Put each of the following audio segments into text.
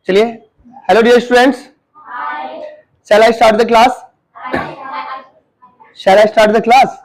चलिए, hello dear students, shall I start the class? Shall I start the class?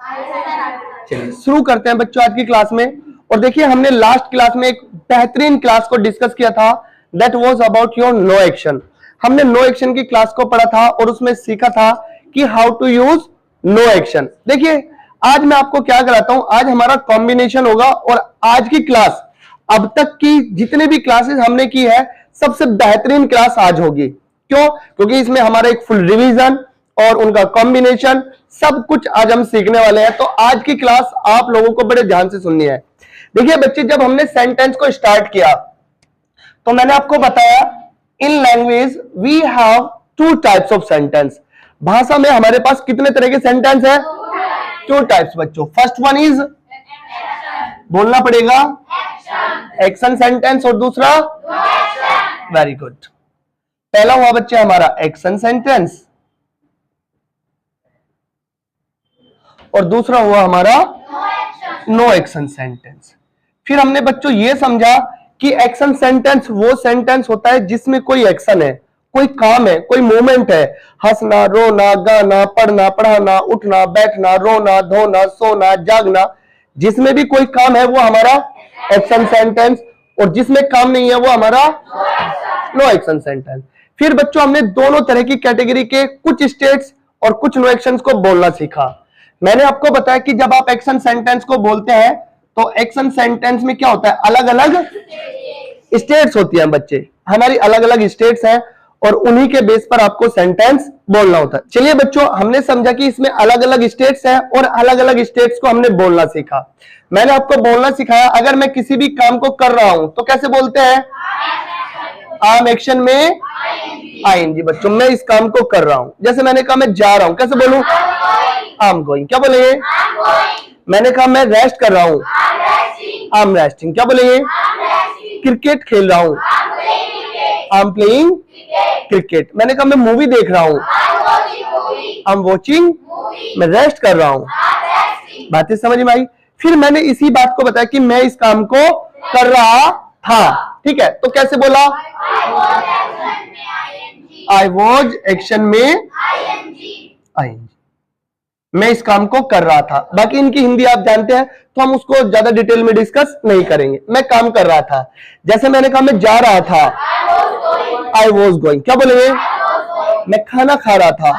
चलिए शुरू करते हैं बच्चों आज की क्लास में। और देखिए, हमने लास्ट क्लास में एक बेहतरीन क्लास को डिस्कस किया था, that was about your no action. हमने नो एक्शन की क्लास को पढ़ा था और उसमें सीखा था कि how to use no action. देखिए, आज मैं आपको क्या कराता हूं, आज हमारा कॉम्बिनेशन होगा और आज की क्लास अब तक की जितने भी क्लासेस हमने की है सबसे बेहतरीन क्लास आज होगी। क्यों? क्योंकि इसमें हमारा एक फुल रिवीजन और उनका कॉम्बिनेशन सब कुछ आज हम सीखने वाले हैं। तो आज की क्लास आप लोगों को बड़े ध्यान से सुननी है। देखिए बच्चे, जब हमने सेंटेंस को स्टार्ट किया तो मैंने आपको बताया in language we have two types of sentence. भाषा में हमारे पास कितने तरह के सेंटेंस है? टू टाइप्स बच्चों। फर्स्ट वन इज, बोलना पड़ेगा, एक्शन सेंटेंस, और दूसरा वेरी गुड। पहला हुआ बच्चे हमारा एक्शन सेंटेंस और दूसरा हुआ हमारा नो एक्शन सेंटेंस। फिर हमने बच्चों ये समझा कि एक्शन सेंटेंस वो सेंटेंस होता है जिसमें कोई एक्शन है, कोई काम है, कोई मूवमेंट है। हंसना, रोना, गाना, पढ़ना, पढ़ाना, उठना, बैठना, रोना, धोना, सोना, जागना, जिसमें भी कोई काम है वो हमारा एक्शन सेंटेंस, और जिसमें काम नहीं है वो हमारा नो एक्शन सेंटेंस। फिर बच्चों हमने दोनों तरह की कैटेगरी के कुछ स्टेट्स और कुछ नो एक्शंस को बोलना सीखा। मैंने आपको बताया कि जब आप एक्शन सेंटेंस को बोलते हैं तो एक्शन सेंटेंस में क्या होता है, अलग अलग स्टेट्स होती हैं बच्चे, हमारी अलग अलग स्टेट्स हैं और उन्हीं के बेस पर आपको सेंटेंस बोलना होता है। चलिए बच्चों, हमने समझा कि इसमें अलग अलग स्टेट्स हैं और अलग अलग स्टेट्स को हमने बोलना सीखा। मैंने आपको बोलना सिखाया, अगर मैं किसी भी काम को कर रहा हूं तो कैसे बोलते हैं? आम एक्शन में आईएनजी बच्चों। मैं इस काम को कर रहा हूं, जैसे मैंने कहा मैं जा रहा हूं, कैसे बोलूं? I am going. क्या बोलेंगे? मैंने कहा मैं रेस्ट कर रहा हूं, आई एम रेस्टिंग। क्या बोलेंगे? क्रिकेट खेल रहा हूं, आई एम प्लेइंग क्रिकेट। मैंने कहा मैं मूवी देख रहा हूं, आई एम वॉचिंग। मैं रेस्ट कर रहा हूं। बातें समझ में आई? फिर मैंने इसी बात को बताया कि मैं इस काम को कर रहा था। ठीक है, तो कैसे बोला? आई वॉज एक्शन में आईएनजी। मैं इस काम को कर रहा था। बाकी इनकी हिंदी आप जानते हैं तो हम उसको ज्यादा डिटेल में डिस्कस नहीं करेंगे। मैं काम कर रहा था, जैसे मैंने कहा मैं जा रहा था, आई वॉज गोइंग। क्या बोलेंगे? मैं खाना खा रहा था,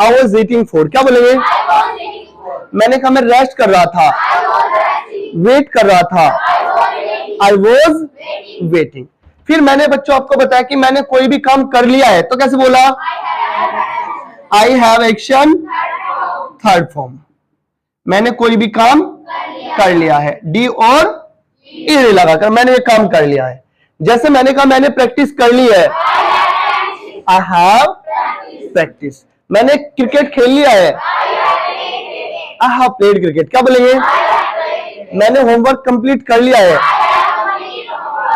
आई वॉज ईटिंग फूड। क्या बोलेंगे? मैंने कहा मैं रेस्ट कर रहा था, वेट कर रहा था, आई वॉज वेटिंग। फिर मैंने बच्चों आपको बताया कि मैंने कोई भी काम कर लिया है तो कैसे बोला? I have action third form. मैंने कोई भी काम कर लिया है, डी और ई लगाकर मैंने ये काम कर लिया है। जैसे मैंने कहा मैंने प्रैक्टिस कर ली है, आई हैव प्रैक्टिस। मैंने क्रिकेट खेल लिया है, आई हैव प्लेड क्रिकेट। क्या बोलेंगे? मैंने होमवर्क कंप्लीट कर लिया है,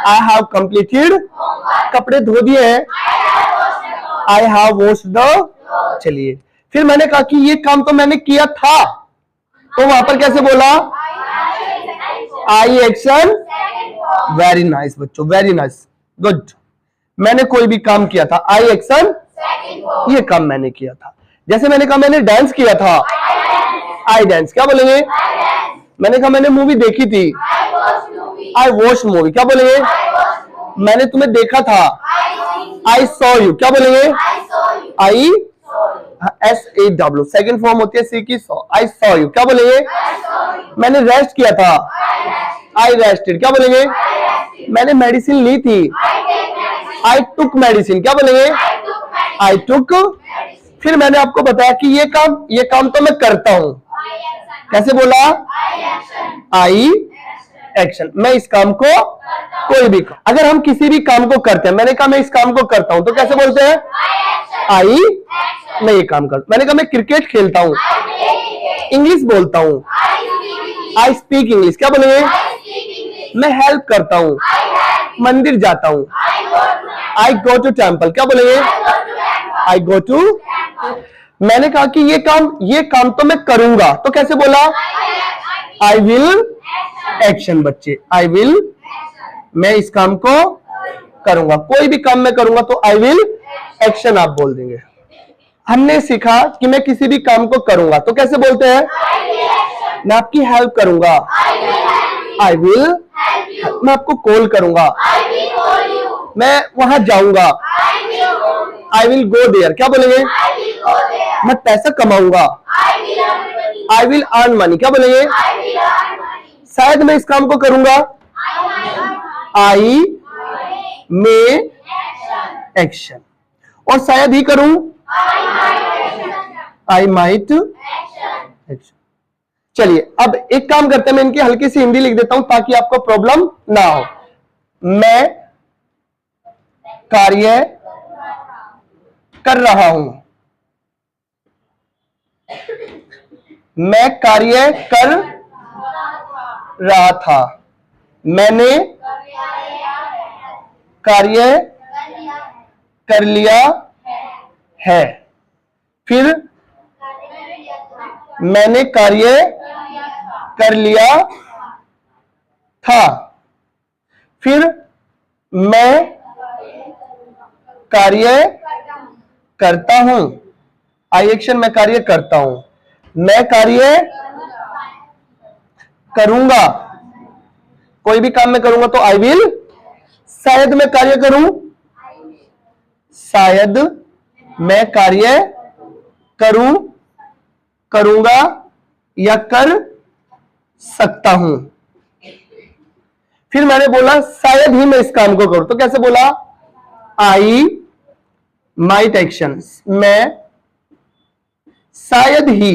आई हैव कंप्लीटेड। कपड़े धो दिए हैं, आई हैव वॉश्ड द। चलिए, फिर मैंने कहा कि ये काम तो मैंने किया था, तो वहां पर कैसे बोला? आई एक्शन। वेरी नाइस बच्चों, वेरी नाइस, गुड। मैंने कोई भी काम किया था, आई एक्शन, ये काम मैंने किया था। जैसे मैंने कहा मैंने डांस किया था, आई डांस। क्या बोलेंगे? मैंने कहा मैंने मूवी देखी थी, आई वॉच मूवी। क्या बोलेंगे? मैंने तुम्हें देखा था, आई सॉ यू। क्या बोलेंगे? आई SAW, सेकंड फॉर्म होती है सी की, सॉ। I saw you. क्या बोलेंगे? मैंने रेस्ट किया था, आई रेस्टेड। क्या बोलेंगे? मैंने मेडिसिन ली थी, आई टुक मेडिसिन। क्या बोलेंगे? आई टुक। फिर मैंने आपको बताया कि ये काम तो मैं करता हूं, कैसे बोला? आई एक्शन। मैं इस काम को, कोई भी काम, अगर हम किसी भी काम को करते हैं, मैंने कहा मैं इस काम को करता हूं तो कैसे बोलते हैं? आई, मैं ये काम करता हूं। मैंने कहा मैं क्रिकेट खेलता हूं, इंग्लिश बोलता हूं, आई स्पीक इंग्लिश। क्या बोलेंगे? मैं हेल्प करता हूं, मंदिर जाता हूं, आई गो टू टेम्पल। क्या बोलेंगे? I go to. मैंने कहा कि ये काम तो मैं करूंगा तो कैसे बोला? आई विल एक्शन बच्चे, आई विल। मैं इस काम को करूंगा। कोई भी काम मैं करूंगा तो आई विल एक्शन आप बोल देंगे। हमने सीखा कि मैं किसी भी काम को करूंगा तो कैसे बोलते हैं? मैं आपकी हेल्प करूंगा, आई विल। मैं आपको कॉल करूंगा, मैं वहां जाऊंगा, आई विल गो देयर। क्या बोलेंगे? मैं पैसा कमाऊंगा, आई विल अर्न मनी। क्या बोलेंगे? शायद मैं इस काम को करूंगा, आई मे एक्शन। और शायद ही करूं, आई माइट एक्शन। चलिए अब एक काम करते हैं, मैं इनकी हल्की सी हिंदी लिख देता हूं ताकि आपको प्रॉब्लम ना हो। मैं कार्य कर रहा हूं, मैं कार्य कर रहा था, मैंने कार्य कर लिया है, फिर मैंने कार्य कर लिया था, फिर मैं कार्य करता हूं, आई एक्शन। मैं कार्य करता हूं, मैं कार्य करूंगा, कोई भी काम मैं करूंगा तो आई विल। शायद मैं कार्य करूं, शायद मैं कार्य करूं, करूंगा या कर सकता हूं। फिर मैंने बोला शायद ही मैं इस काम को करूं तो कैसे बोला? I might action. मैं शायद ही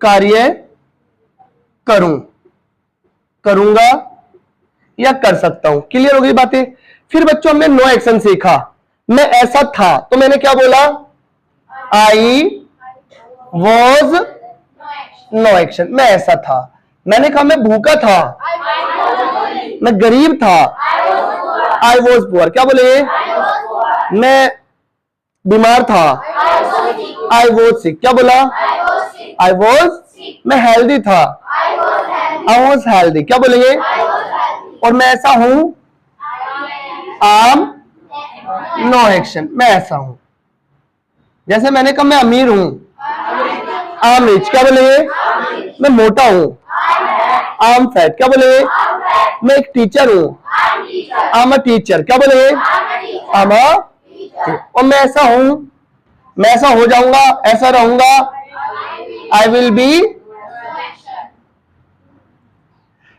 कार्य करूं, करूंगा या कर सकता हूं। क्लियर हो गई बातें? फिर बच्चों हमने नो एक्शन सीखा। मैं ऐसा था तो मैंने क्या बोला? I was no action. मैं ऐसा था। मैंने कहा मैं भूखा था, मैं गरीब था, आई वॉज पुअर। क्या बोले? मैं बीमार था, आई वॉज सिक। क्या बोला? I was. मैं हेल्दी था, आई वॉज हेल्दी। क्या बोलेंगे? और मैं ऐसा हूं, आम नो एक्शन। मैं ऐसा हूं। जैसे मैंने कहा मैं अमीर हूं, आम रिच। क्या बोलेंगे? मैं मोटा हूं, आम फैट। क्या बोलेंगे? मैं एक टीचर हूं, आम अ टीचर। क्या बोलेंगे? आम अ। और मैं ऐसा हूं, मैं ऐसा हो जाऊंगा, ऐसा रहूंगा, आई विल बी।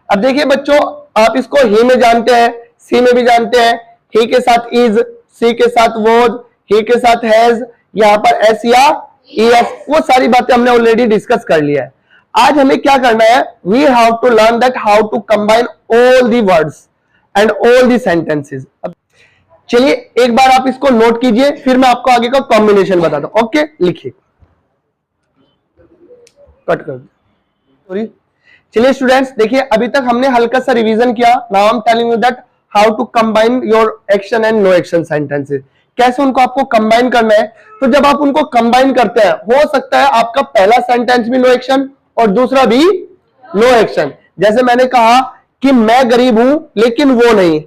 अब देखिए बच्चों, आप इसको ही में जानते हैं, सी में भी जानते हैं। ही के साथ इज, सी के साथ वॉज, ही के साथ हैज, यहां पर एस या ईएस। वो सारी बातें हमने ऑलरेडी डिस्कस कर लिया है। आज हमें क्या करना है? We have to learn that how to combine all the words and all the sentences. चलिए एक बार आप इसको नोट कीजिए, फिर मैं आपको आगे का कॉम्बिनेशन बताता हूं। ओके, लिखिए, कट कर सॉरी। चलिए स्टूडेंट्स देखिए, अभी तक हमने हल्का सा रिवीजन किया। Now I am telling you that how to combine your action and no action sentences. कैसे उनको आपको कंबाइन करना है। तो जब आप उनको कंबाइन करते हैं, हो सकता है आपका पहला सेंटेंस भी नो एक्शन और दूसरा भी नो एक्शन। जैसे मैंने कहा कि मैं गरीब हूं लेकिन वो नहीं,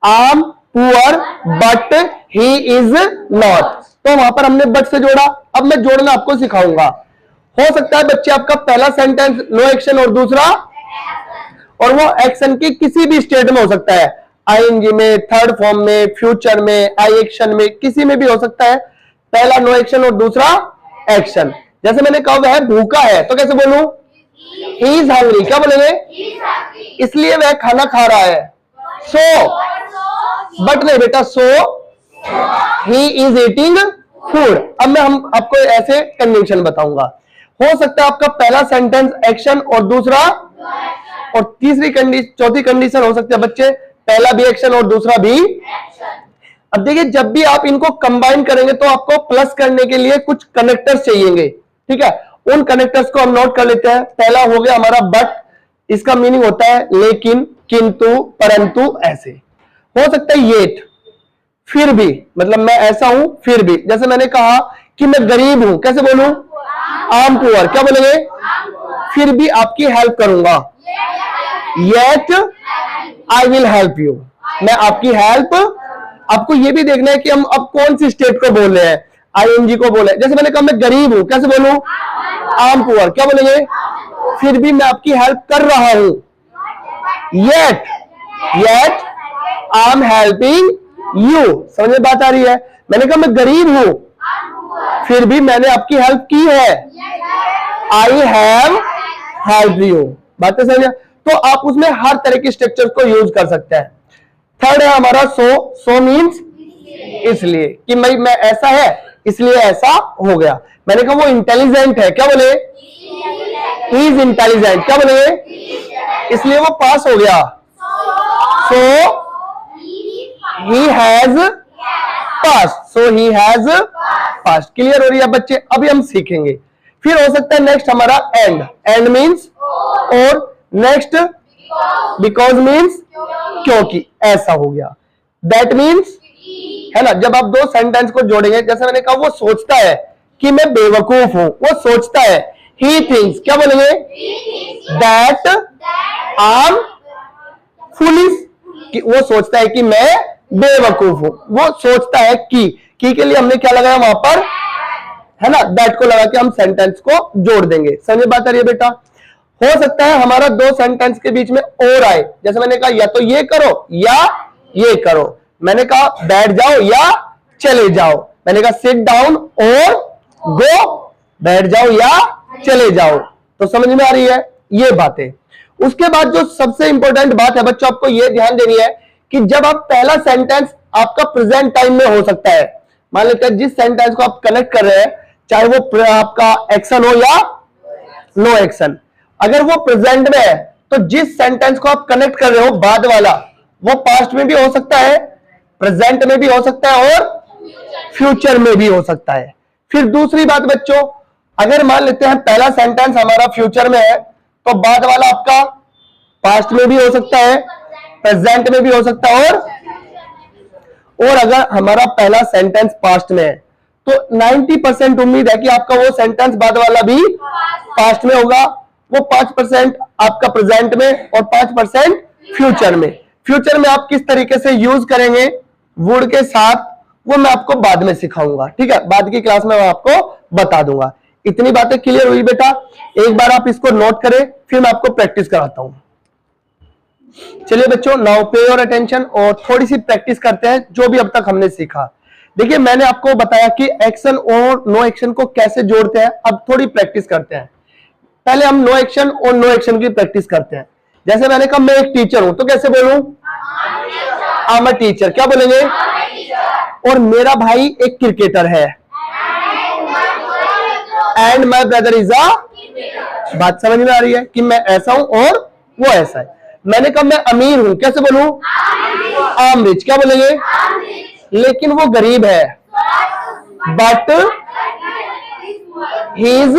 I am poor but he is not. तो वहां पर हमने बट से जोड़ा। अब मैं जोड़ना आपको सिखाऊंगा। हो सकता है बच्चे आपका पहला सेंटेंस नो एक्शन और दूसरा, और वो एक्शन की किसी भी स्टेट में हो सकता है, आईएनजी में, थर्ड फॉर्म में, फ्यूचर में, आई एक्शन में, किसी में भी हो सकता है। पहला नो एक्शन और दूसरा एक्शन। जैसे मैंने कहा वह भूखा है तो कैसे बोलूं? He is hungry. क्या बोलेंगे? इसलिए वह खाना खा रहा है। सो बट नहीं बेटा, सो ही इज ईटिंग फूड। अब मैं हम आपको ऐसे कंजंक्शन बताऊंगा। हो सकता है आपका पहला सेंटेंस एक्शन और दूसरा, और तीसरी कंडीशन, चौथी कंडीशन हो सकती है बच्चे पहला भी एक्शन और दूसरा भी एक्शन। अब देखिए, जब भी आप इनको कंबाइन करेंगे तो आपको प्लस करने के लिए कुछ कनेक्टर्स चाहिएंगे। ठीक है, उन कनेक्टर्स को हम नोट कर लेते हैं। पहला हो गया हमारा बट। इसका मीनिंग होता है लेकिन, किंतु, परंतु, ऐसे। हो सकता है येट, फिर भी, मतलब मैं ऐसा हूं फिर भी। जैसे मैंने कहा कि मैं गरीब हूं, कैसे बोलूं? I M poor. क्या बोलेंगे? फिर भी आपकी हेल्प करूंगा, yet I will help you. मैं आपकी हेल्प। आपको ये भी देखना है कि हम अब कौन सी स्टेट को बोल रहे हैं, आईएनजी को बोले। जैसे मैंने कहा मैं गरीब हूं, कैसे बोलूं? I M poor. क्या बोलेंगे? फिर भी मैं आपकी हेल्प कर रहा हूं, yet I am helping you. समझ में बात आ रही है? मैंने कहा मैं गरीब हूं, फिर भी मैंने आपकी हेल्प की है, आई हैव हेल्प यू। बातें समझ? तो आप उसमें हर तरह के स्ट्रक्चर को यूज कर सकते हैं। थर्ड है हमारा सो मीन्स इसलिए, कि मैं ऐसा है इसलिए ऐसा हो गया। मैंने कहा वो इंटेलिजेंट है, क्या बोले? He is intelligent. क्या बोले? इसलिए वो पास हो गया, so he has pass, so he has pass. Clear हो रही है बच्चे? अभी हम सीखेंगे। फिर हो सकता है नेक्स्ट हमारा एंड मीन्स और, नेक्स्ट बिकॉज मीन्स क्योंकि, ऐसा हो गया। दैट मीन्स, है ना, जब आप दो सेंटेंस को जोड़ेंगे, जैसे मैंने कहा वो सोचता है कि मैं बेवकूफ हूं, वो सोचता है, ही थिंक्स। क्या बोलेंगे? दैट आई एम फुलिश, वो सोचता है कि मैं बेवकूफ हूं। वो सोचता है कि के लिए हमने क्या लगाया वहां पर, है ना, दैट को लगा के हम सेंटेंस को जोड़ देंगे। समझ बात आ रही है बेटा? हो सकता है हमारा दो सेंटेंस के बीच में और आए, जैसे मैंने कहा या तो ये करो या ये करो। मैंने कहा बैठ जाओ या चले जाओ। मैंने कहा सिट डाउन और गो, बैठ जाओ या चले जाओ। तो समझ में आ रही है ये बातें? उसके बाद जो सबसे इंपॉर्टेंट बात है बच्चों, आपको ये ध्यान देनी है कि जब आप पहला सेंटेंस आपका प्रेजेंट टाइम में हो सकता है, मान लेते हैं जिस सेंटेंस को आप कनेक्ट कर रहे हैं, चाहे वो आपका एक्शन हो या नो एक्शन, अगर वो प्रेजेंट में है तो जिस सेंटेंस को आप कनेक्ट कर रहे हो बाद वाला, वो पास्ट में भी हो सकता है, प्रेजेंट में भी हो सकता है और फ्यूचर में भी हो सकता है। फिर दूसरी बात बच्चों, अगर मान लेते हैं पहला सेंटेंस हमारा फ्यूचर में है तो बाद वाला आपका पास्ट में भी हो सकता है, प्रेजेंट में भी हो सकता है और अगर हमारा पहला सेंटेंस पास्ट में है तो 90% उम्मीद है कि आपका वो सेंटेंस बाद वाला भी पास्ट में होगा, वो 5% आपका प्रेजेंट में और 5% फ्यूचर में। फ्यूचर में आप किस तरीके से यूज करेंगे वुड के साथ, वो मैं आपको बाद में सिखाऊंगा, ठीक है? बाद की क्लास में मैं आपको बता दूंगा। इतनी बातें क्लियर हुई बेटा? एक बार आप इसको नोट करें, फिर मैं आपको प्रैक्टिस कराता हूं। चलिए बच्चों, नाउ पे योर अटेंशन और थोड़ी सी प्रैक्टिस करते हैं जो भी अब तक हमने सीखा। देखिए मैंने आपको बताया कि एक्शन और नो एक्शन को कैसे जोड़ते हैं, अब थोड़ी प्रैक्टिस करते हैं। पहले हम नो एक्शन और नो एक्शन की प्रैक्टिस करते हैं। जैसे मैंने कहा मैं एक टीचर हूं, तो कैसे बोलूं? I am a teacher. क्या बोलेंगे? और मेरा भाई एक क्रिकेटर है, and my brother is a, बात समझ में आ रही है कि मैं ऐसा हूं और वो ऐसा है। मैंने कहा मैं अमीर हूं, कैसे बोलूं? I am rich. क्या बोलेंगे? लेकिन वो गरीब है, बट ही इज,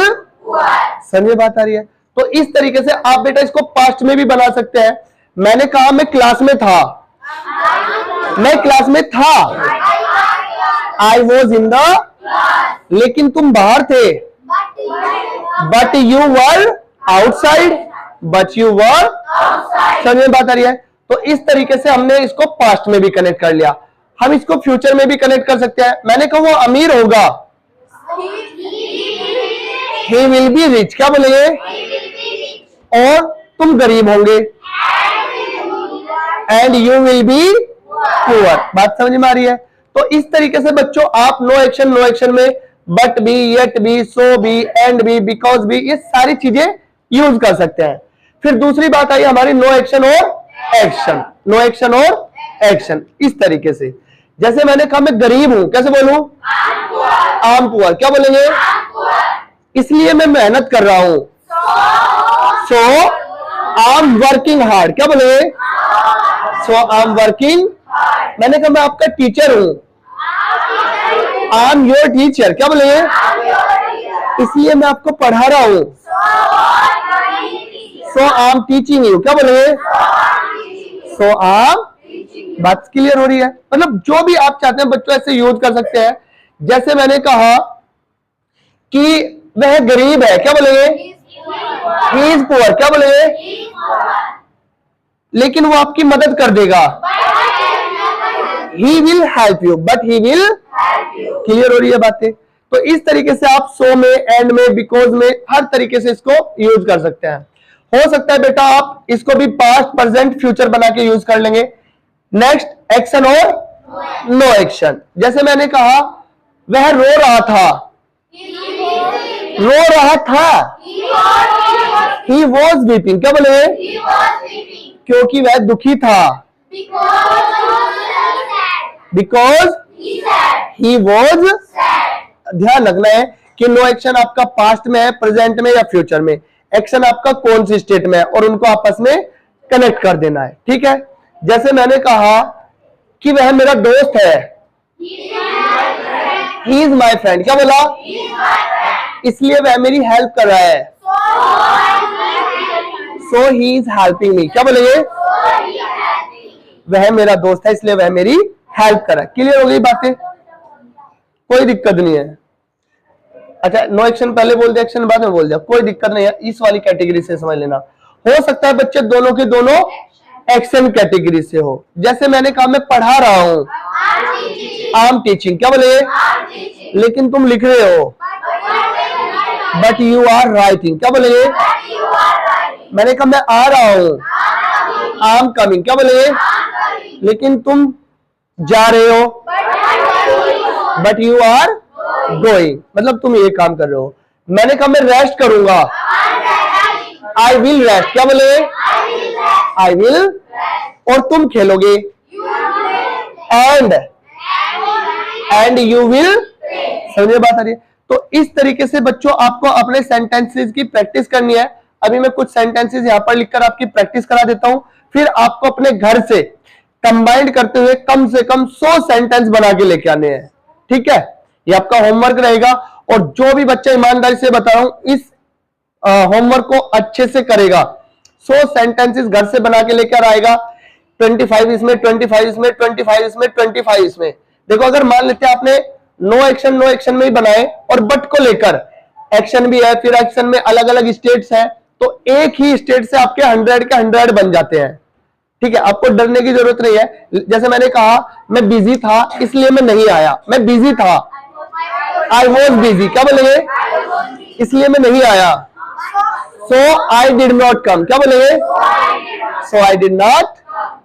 समझे बात आ रही है? तो इस तरीके से आप बेटा इसको पास्ट में भी बना सकते हैं। मैंने कहा मैं क्लास में था, मैं क्लास में था, आई वॉज इन द, लेकिन तुम बाहर थे, but you were outside, but you were, समझ में बात आ रही है? तो इस तरीके से हमने इसको पास्ट में भी कनेक्ट कर लिया। हम इसको फ्यूचर में भी कनेक्ट कर सकते हैं। मैंने कहा वो अमीर होगा, he will be rich। क्या बोलेंगे? और तुम गरीब होंगे, and you will be poor। बात समझ में आ रही है? तो इस तरीके से बच्चों आप नो एक्शन में बट भी, येट भी, सो भी, एंड भी, बिकॉज भी, ये सारी चीजें यूज कर सकते हैं। फिर दूसरी बात आई हमारी नो एक्शन और एक्शन, नो एक्शन और एक्शन इस तरीके से। जैसे मैंने कहा मैं गरीब हूं, कैसे बोलूं? I M poor. क्या बोलेंगे? इसलिए मैं मेहनत कर रहा हूं, सो आई एम वर्किंग हार्ड। क्या बोलेंगे? सो आई एम वर्किंग। मैंने कहा मैं आपका टीचर हूं, आई एम योर टीचर। क्या बोलेंगे? इसलिए मैं आपको पढ़ा रहा हूं, सो आई एम टीचिंग यू। क्या बोलेंगे? सो आई एम, बात क्लियर हो रही है? मतलब जो भी आप चाहते हैं बच्चों ऐसे यूज कर सकते हैं। जैसे मैंने कहा कि वह गरीब है, क्या बोलेंगे? He is poor. क्या बोलेंगे? लेकिन वो आपकी मदद कर देगा, he will help you, but he will. Clear हो रही है बातें? तो इस तरीके से आप सो में, एंड में, बिकॉज में, हर तरीके से इसको यूज कर सकते हैं। हो सकता है बेटा आप इसको भी पास्ट, प्रेजेंट, फ्यूचर बना के यूज कर लेंगे। नेक्स्ट, एक्शन और नो एक्शन। जैसे मैंने कहा वह रो रहा था, रो रहा था, ही वॉज वीपिंग। क्या बोले? क्योंकि वह दुखी था, बिकॉज ही वॉज। ध्यान रखना है कि नो एक्शन आपका पास्ट में है, प्रेजेंट में या फ्यूचर में। एक्शन आपका कौन सी स्टेट में है और उनको आपस में कनेक्ट कर देना है। ठीक है? जैसे मैंने कहा कि वह मेरा दोस्त है, ही इज माई फ्रेंड। क्या बोला? इसलिए वह मेरी हेल्प कर रहा है, सो ही इज हेल्पिंग मी। क्या बोलेंगे? वह मेरा दोस्त है इसलिए वह मेरी हेल्प कर रहा है। क्लियर हो गई बातें? कोई दिक्कत नहीं है। अच्छा, नो एक्शन पहले बोल दिया, एक्शन बाद में बोल दिया, कोई दिक्कत नहीं है। इस वाली कैटेगरी से समझ लेना। हो सकता है बच्चे दोनों के दोनों एक्शन कैटेगरी से हो। जैसे मैंने कहा मैं पढ़ा रहा हूं, आई एम टीचिंग। क्या बोले? लेकिन तुम लिख रहे हो, बट यू आर राइटिंग। क्या बोले? मैंने कहा मैं आ रहा हूं, आई एम कमिंग। क्या बोले? लेकिन तुम जा रहे हो, बट यू आर गोइंग, मतलब तुम ये काम कर रहे हो। मैंने कहा मैं रेस्ट करूंगा, आई विल रेस्ट। क्या बोले? I will. और तुम खेलोगे, एंड यू विल। समझे बात आ रही है? तो इस तरीके से बच्चों आपको अपने सेंटेंसेस की प्रैक्टिस करनी है। अभी मैं कुछ सेंटेंसेस यहां पर लिखकर आपकी प्रैक्टिस करा देता हूं, फिर आपको अपने घर से कंबाइंड करते हुए कम से कम 100 सेंटेंस बना के लेके आने हैं। ठीक है? ये आपका होमवर्क रहेगा। और जो भी बच्चा ईमानदारी से बता रहा हूं इस होमवर्क को अच्छे से करेगा, 100 सेंटेंसेस घर से बना के लेकर आएगा। 25 इसमें, 25 इसमें, 25 इसमें, 25 इसमें। देखो अगर मान लेते हैं आपने नो एक्शन में ही बनाए और बट को लेकर एक्शन भी है, फिर एक्शन में अलग अलग स्टेट्स हैं, तो एक ही स्टेट से आपके 100 के 100 बन जाते हैं। ठीक है? आपको डरने की जरूरत नहीं है। जैसे मैंने कहा मैं बिजी था इसलिए मैं नहीं आया, मैं बिजी था, आई वॉज बिजी। क्या बोलेंगे? इसलिए मैं नहीं आया, सो आई डिड नॉट कम। क्या बोलेंगे? सो आई डिड नॉट।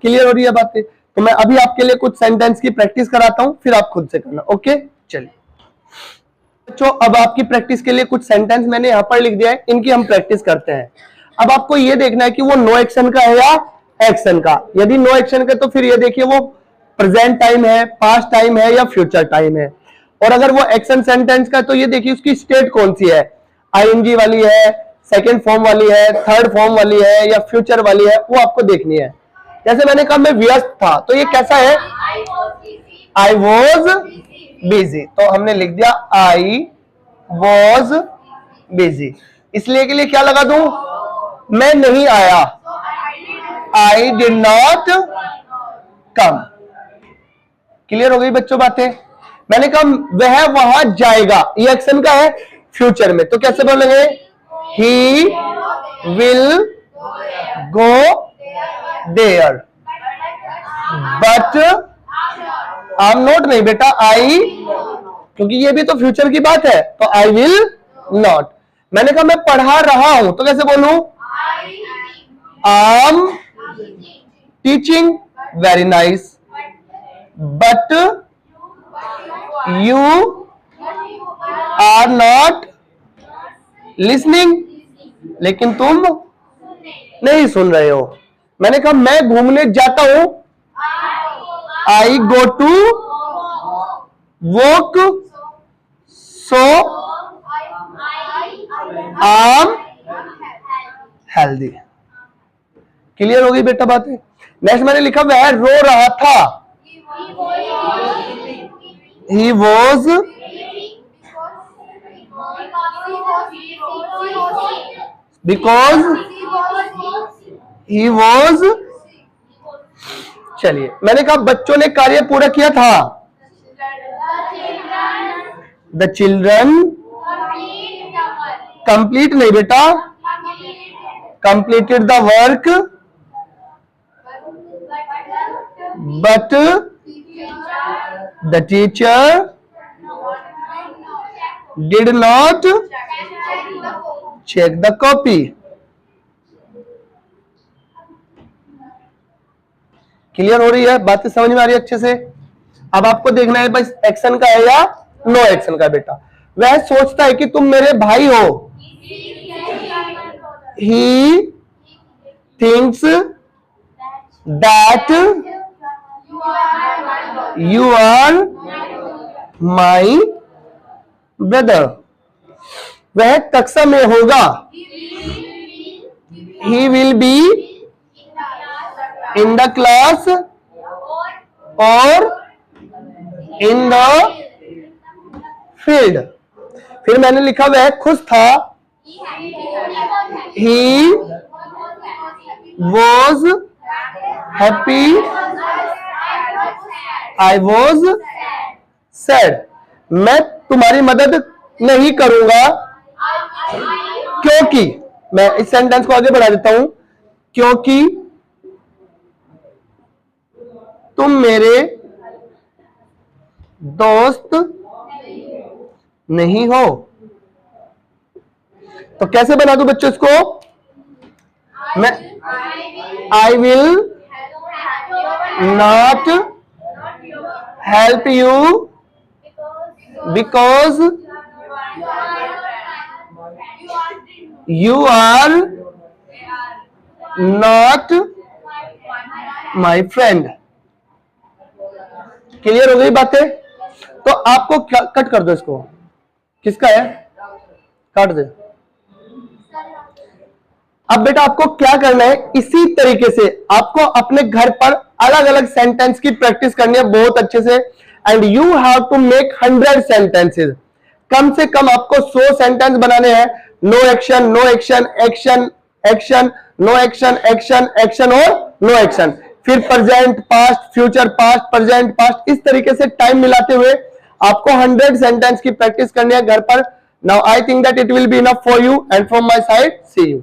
क्लियर हो रही है बातें? तो मैं अभी आपके लिए कुछ सेंटेंस की प्रैक्टिस कराता हूं, फिर आप खुद से करना। ओके? चलिए बच्चों, अब आपकी प्रैक्टिस के लिए कुछ सेंटेंस मैंने यहां पर लिख दिया है, इनकी हम प्रैक्टिस करते हैं। अब आपको यह देखना है कि वो नो एक्शन का है या एक्शन का। यदि नो एक्शन का तो फिर ये देखिए वो प्रेजेंट टाइम है, पास्ट टाइम है या फ्यूचर टाइम है। और अगर वो एक्शन सेंटेंस का तो ये देखिए उसकी स्टेट कौन सी है, आईएनजी वाली है, सेकंड फॉर्म वाली है, थर्ड फॉर्म वाली है या फ्यूचर वाली है, वो आपको देखनी है। जैसे मैंने कहा मैं व्यस्त था, तो ये कैसा है? I was busy. तो हमने लिख दिया आई वॉज बिजी। इसलिए के लिए क्या लगा दूं? मैं नहीं आया, I did not come. Clear हो गई बच्चों बातें? मैंने कहा वह वहां जाएगा, ये एक्शन का है, फ्यूचर में, तो कैसे बोलेंगे? He will go there, but I am not. नहीं बेटा, आई, क्योंकि ये भी तो फ्यूचर की बात है, तो आई विल नॉट। मैंने कहा मैं पढ़ा रहा हूं, तो कैसे बोलूं? I am teaching, very nice, but you are not listening, लेकिन तुम नहीं सुन रहे हो। मैंने कहा मैं घूमने जाता हूं, I go to walk, so I am healthy. Clear हो गई बेटा बातें? नेक्स्ट मैंने लिखा वह रो रहा था, he was because he was. चलिए, मैंने कहा बच्चों ने कार्य पूरा किया था, द चिल्ड्रन कंप्लीट। नहीं बेटा, completed the work, but The teacher did not check the copy. Clear हो रही है बातें, समझ में आ रही है अच्छे से? अब आपको देखना है बस एक्शन का है या नो एक्शन का। बेटा वह सोचता है कि तुम मेरे भाई हो। He thinks that you are my brother. वह कक्षा में होगा। He will be in the class or in the field. फिर मैंने लिखा वह खुश था। He was happy. I was sad. मैं तुम्हारी मदद नहीं करूंगा क्योंकि, मैं इस सेंटेंस को आगे बढ़ा देता हूं, क्योंकि तुम मेरे दोस्त नहीं हो। तो कैसे बना दूं बच्चों इसको? मैं I will not help you because you are not my friend. Clear हो गई बातें? तो आपको कट कर दो इसको। किसका है? काट दे। अब बेटा आपको क्या करना है, इसी तरीके से आपको अपने घर पर अलग अलग सेंटेंस की प्रैक्टिस करनी है बहुत अच्छे से। And you have to make 100 sentences. कम से कम आपको 100 सेंटेंस बनाने हैं। No action, no action, action, action, no action, action, action और नो एक्शन। फिर present, past, future, past, present, past, इस तरीके से टाइम मिलाते हुए आपको 100 सेंटेंस की प्रैक्टिस करनी है घर पर। Now I think that it will be enough for you and from my side see you.